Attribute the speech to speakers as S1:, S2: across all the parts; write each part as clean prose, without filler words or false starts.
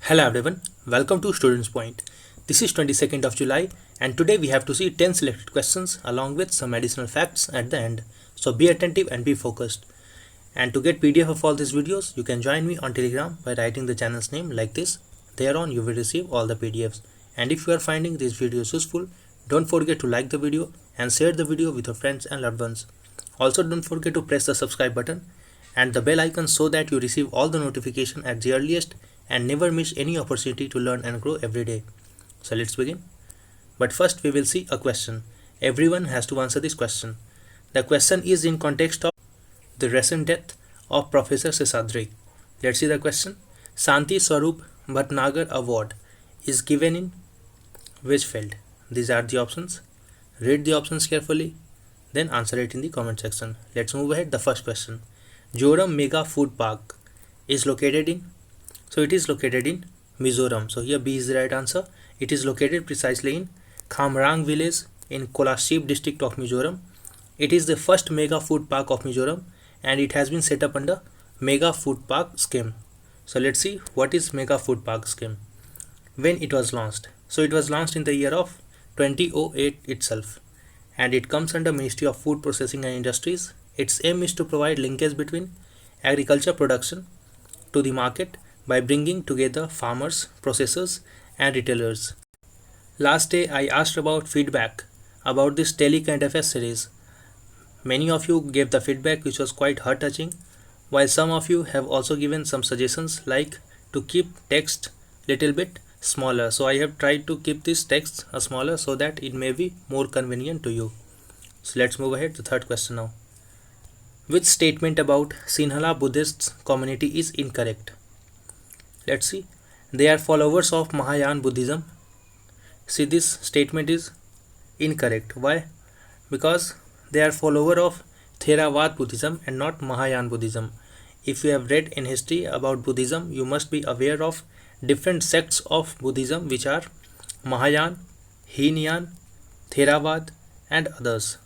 S1: Hello everyone, welcome to Students Point. This is 22nd of July and today we have to see 10 selected questions along with some additional facts at the end. So be attentive and be focused. And to get PDF of all these videos, you can join me on Telegram by writing the channel's name like this. Thereon you will receive all the PDFs. And if you are finding these videos useful, don't forget to like the video and share the video with your friends and loved ones. Also don't forget to press the subscribe button and the bell icon so that you receive all the notification at the earliest and never miss any opportunity to learn and grow every day. So let's begin. But first we will see a question. Everyone has to answer this question. The question is in context of the recent death of Professor Seshadri. Let's see the question. Shanti Swarup Bhatnagar Award is given in which field? These are the options. Read the options carefully, then answer it in the comment section. Let's move ahead. The first question. Joram Mega Food Park is located in? So it is located in Mizoram. So here B is the right answer. It is located precisely in Khamrang village in Kolasib district of Mizoram. It is the first mega food park of Mizoram and it has been set up under Mega Food Park scheme. So let's see what is Mega Food Park scheme. When it was launched. So it was launched in the year of 2008 itself and it comes under Ministry of Food Processing and Industries. Its aim is to provide linkage between agriculture production to the market by bringing together farmers, processors and retailers. Last day I asked about feedback about this Tele Current Affairs series. Many of you gave the feedback which was quite heart touching, while some of you have also given some suggestions like to keep text little bit smaller. So I have tried to keep this text smaller so that it may be more convenient to you. So let's move ahead to the third question now. Which statement about Sinhala Buddhist community is incorrect? Let's see. They are followers of Mahayana Buddhism. See, this statement is incorrect. Why? Because they are follower of Theravada Buddhism and not Mahayana Buddhism. If you have read in history about Buddhism, you must be aware of different sects of Buddhism which are Mahayana, Hinayan, Theravada and others.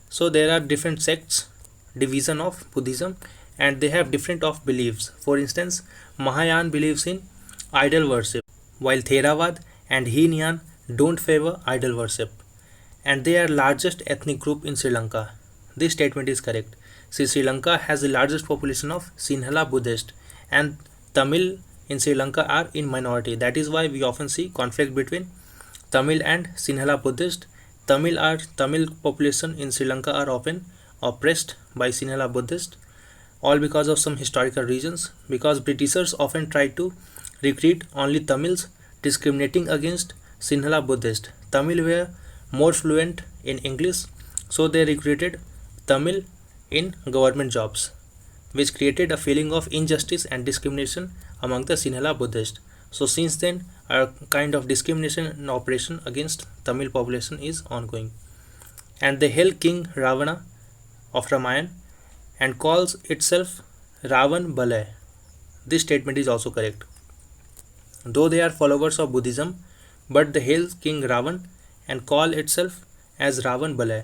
S1: So there are different sects, division of Buddhism, and they have different of beliefs. For instance, Mahayana believes in idol worship, while Theravada and Hinayan don't favor idol worship, and they are largest ethnic group in Sri Lanka. This statement is correct. See, Sri Lanka has the largest population of Sinhala Buddhist, and Tamil in Sri Lanka are in minority. That is why we often see conflict between Tamil and Sinhala Buddhist. Tamil population in Sri Lanka are often oppressed by Sinhala Buddhist, all because of some historical reasons, because Britishers often tried to recruit only Tamils, discriminating against Sinhala Buddhist. Tamil were more fluent in English, so they recruited Tamil in government jobs, which created a feeling of injustice and discrimination among the Sinhala Buddhist. So since then, a kind of discrimination operation against Tamil population is ongoing. And they hail King Ravana of Ramayana and calls itself Ravan Balay. This statement is also correct. Though they are followers of Buddhism, but they hail King Ravan and call itself as Ravan Balay.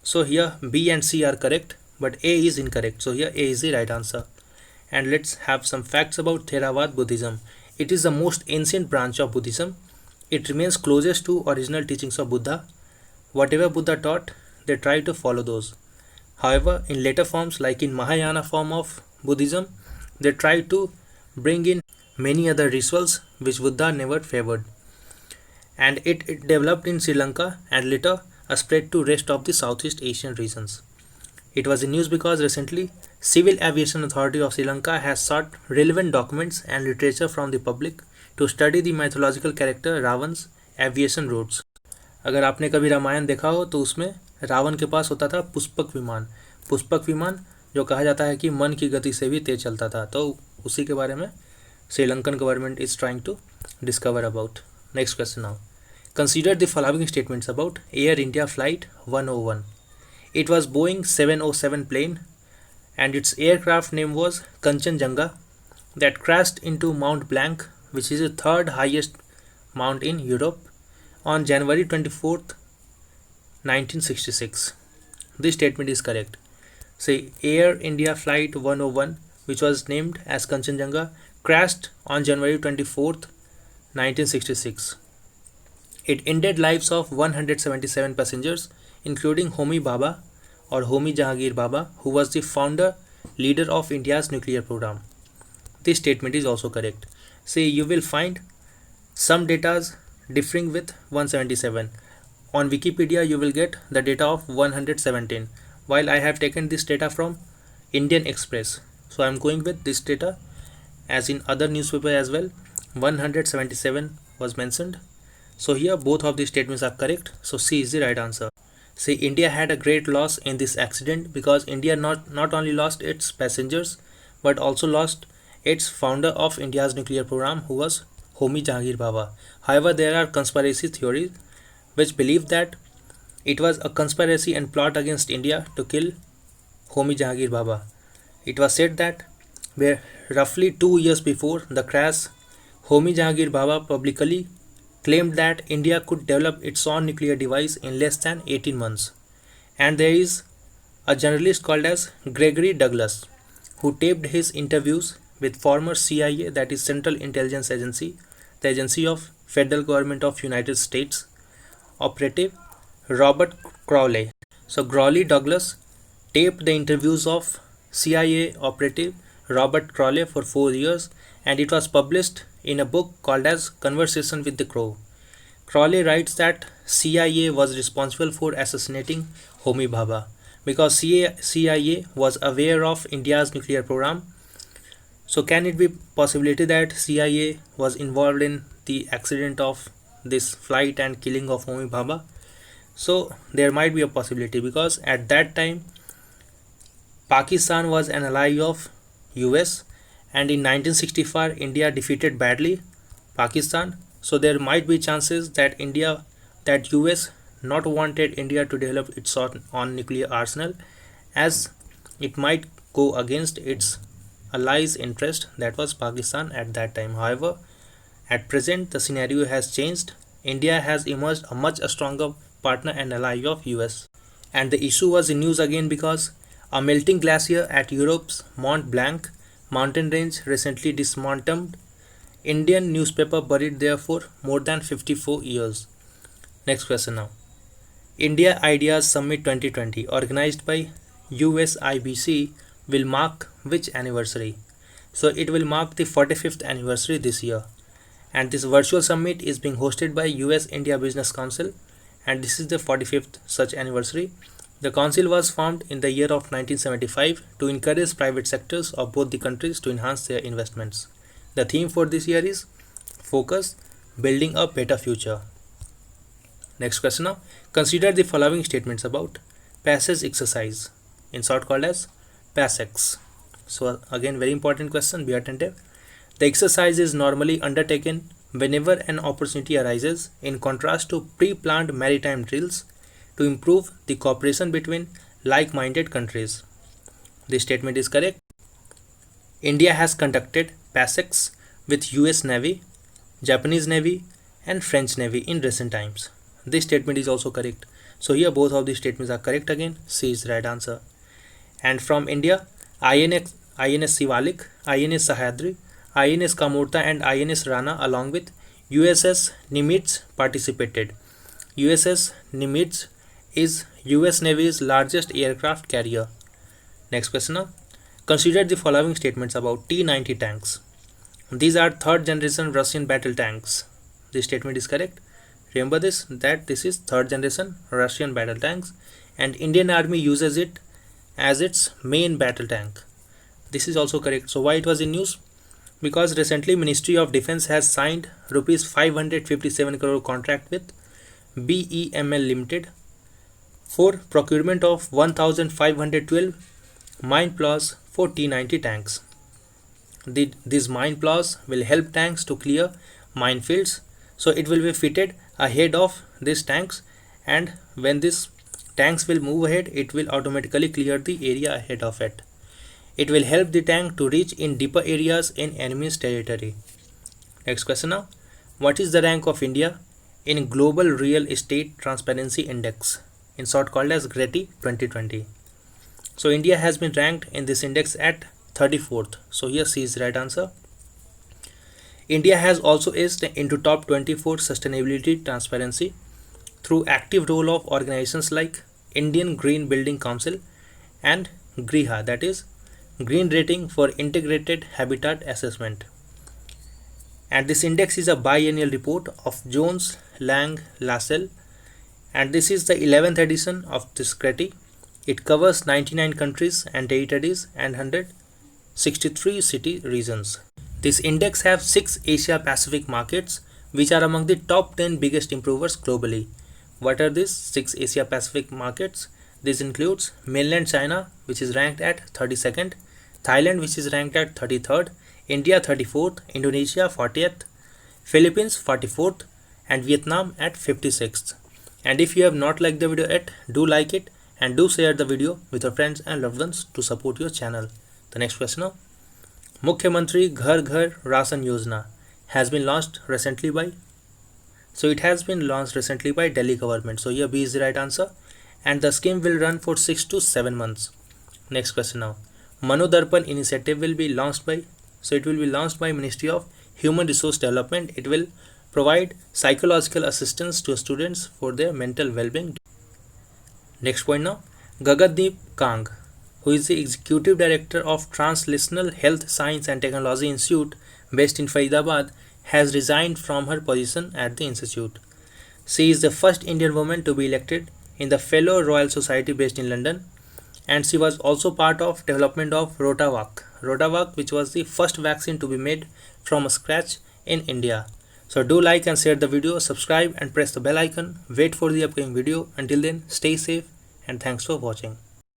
S1: So here B and C are correct, but A is incorrect. So here A is the right answer. And let's have some facts about Theravada Buddhism. It is the most ancient branch of Buddhism. It remains closest to original teachings of Buddha. Whatever Buddha taught, they try to follow those. However, in later forms like in Mahayana form of Buddhism, they try to bring in many other rituals which Buddha never favored. And it developed in Sri Lanka and later spread to rest of the Southeast Asian regions. It was in news because recently Civil Aviation Authority of Sri Lanka has sought relevant documents and literature from the public to study the mythological character Ravan's aviation routes. अगर आपने कभी रामायण देखा हो तो उसमें रावण के पास होता था पुष्पक विमान जो कहा जाता है कि मन की गति से भी तेज चलता था, तो उसी के बारे में Sri Lankan government is trying to discover about. Next question now. Consider the following statements about Air India flight 101. It was Boeing 707 plane and its aircraft name was Kanchenjunga that crashed into Mount Blanc, which is the third highest mount in Europe, on January 24th, 1966. This statement is correct. Say Air India Flight 101, which was named as Kanchenjunga, crashed on January 24th, 1966. It ended lives of 177 passengers, including Homi Bhabha or Homi Jahangir Bhabha, who was the founder leader of India's nuclear program. This statement is also correct. See, you will find some data differing with 177. On Wikipedia, you will get the data of 117, while I have taken this data from Indian Express. So I am going with this data, as in other newspaper as well. 177 was mentioned. So here both of these statements are correct. So C is the right answer. See, India had a great loss in this accident because India not only lost its passengers but also lost its founder of India's nuclear program, who was Homi Jahangir Bhabha. However, there are conspiracy theories which believe that it was a conspiracy and plot against India to kill Homi Jahangir Bhabha. It was said that where roughly 2 years before the crash, Homi Jahangir Bhabha publicly claimed that India could develop its own nuclear device in less than 18 months. And there is a journalist called as Gregory Douglas who taped his interviews with former CIA, that is Central Intelligence Agency, the agency of Federal Government of United States, operative Robert Crowley. So Gregory Douglas taped the interviews of CIA operative Robert Crowley for 4 years, and it was published in a book called as Conversation with the Crow. Crowley writes that CIA was responsible for assassinating Homi Bhabha because CIA was aware of India's nuclear program. So can it be possibility that CIA was involved in the accident of this flight and killing of Homi Bhabha? So there might be a possibility because at that time Pakistan was an ally of US, and in 1965 India defeated badly Pakistan. So there might be chances that US not wanted India to develop its own nuclear arsenal, as it might go against its allies' interest, that was Pakistan at that time. However, at present the scenario has changed. India has emerged a much stronger partner and ally of US. And the issue was in news again because a melting glacier at Europe's Mont Blanc mountain range recently dismantled. Indian newspaper buried there for more than 54 years. Next question now. India Ideas Summit 2020 organized by USIBC will mark which anniversary? So it will mark the 45th anniversary this year. And this virtual summit is being hosted by US India Business Council, and this is the 45th such anniversary. The council was formed in the year of 1975 to encourage private sectors of both the countries to enhance their investments. The theme for this year is Focus, Building a Better Future. Next question now. Consider the following statements about passage exercise, in short called as PASEX. So again, very important question, be attentive. The exercise is normally undertaken whenever an opportunity arises, in contrast to pre-planned maritime drills, to improve the cooperation between like-minded countries. This statement is correct. India has conducted PASEX with US Navy, Japanese Navy and French Navy in recent times. This statement is also correct. So here both of these statements are correct again. C is the right answer. And from India, INS Sivalik, INS Sahyadri, INS Kamorta and INS Rana along with USS Nimitz participated. USS Nimitz is US Navy's largest aircraft carrier. Next question now. Consider the following statements about T-90 tanks. These are third generation Russian battle tanks. This statement is correct. Remember this, that this is third generation Russian battle tanks and Indian Army uses it as its main battle tank. This is also correct. So why it was in news? Because recently Ministry of Defence has signed rupees 557 crore contract with BEML Limited for procurement of 1512 mine plows for T-90 tanks. These mine plows will help tanks to clear minefields. So it will be fitted ahead of these tanks, and when these tanks will move ahead, it will automatically clear the area ahead of it. It will help the tank to reach in deeper areas in enemy's territory. Next question now. What is the rank of India in Global Real Estate Transparency Index, in short called as GRETI 2020? So India has been ranked in this index at 34th. So here C is the right answer. India has also edged into top 24 sustainability transparency through active role of organizations like Indian Green Building Council and GRIHA, that is Green Rating for Integrated Habitat Assessment. And this index is a biennial report of Jones Lang LaSalle, and this is the 11th edition of this criteria. It covers 99 countries and territories and 163 city regions. This index has 6 Asia Pacific markets which are among the top 10 biggest improvers globally. What are these 6 Asia Pacific markets? This includes mainland China, which is ranked at 32nd, Thailand, which is ranked at 33rd, India 34th, Indonesia 40th, Philippines 44th, and Vietnam at 56th. And if you have not liked the video yet, do like it and do share the video with your friends and loved ones to support your channel. The next question now. Mukhyamantri Ghar Ghar Rasan Yojana has been launched recently by. So it has been launched recently by Delhi government. So here B is the right answer. And the scheme will run for 6 to 7 months. Next question now. Manodarpan initiative will be launched by. So it will be launched by Ministry of Human Resource Development. It will provide psychological assistance to students for their mental well-being. Next point now. Gagandeep Kang, who is the Executive Director of Translational Health Science and Technology Institute based in Faridabad, has resigned from her position at the institute. She is the first Indian woman to be elected in the Fellow Royal Society based in London, and she was also part of development of Rotavac, which was the first vaccine to be made from scratch in India. So do like and share the video, subscribe and press the bell icon. Wait for the upcoming video. Until then, stay safe and thanks for watching.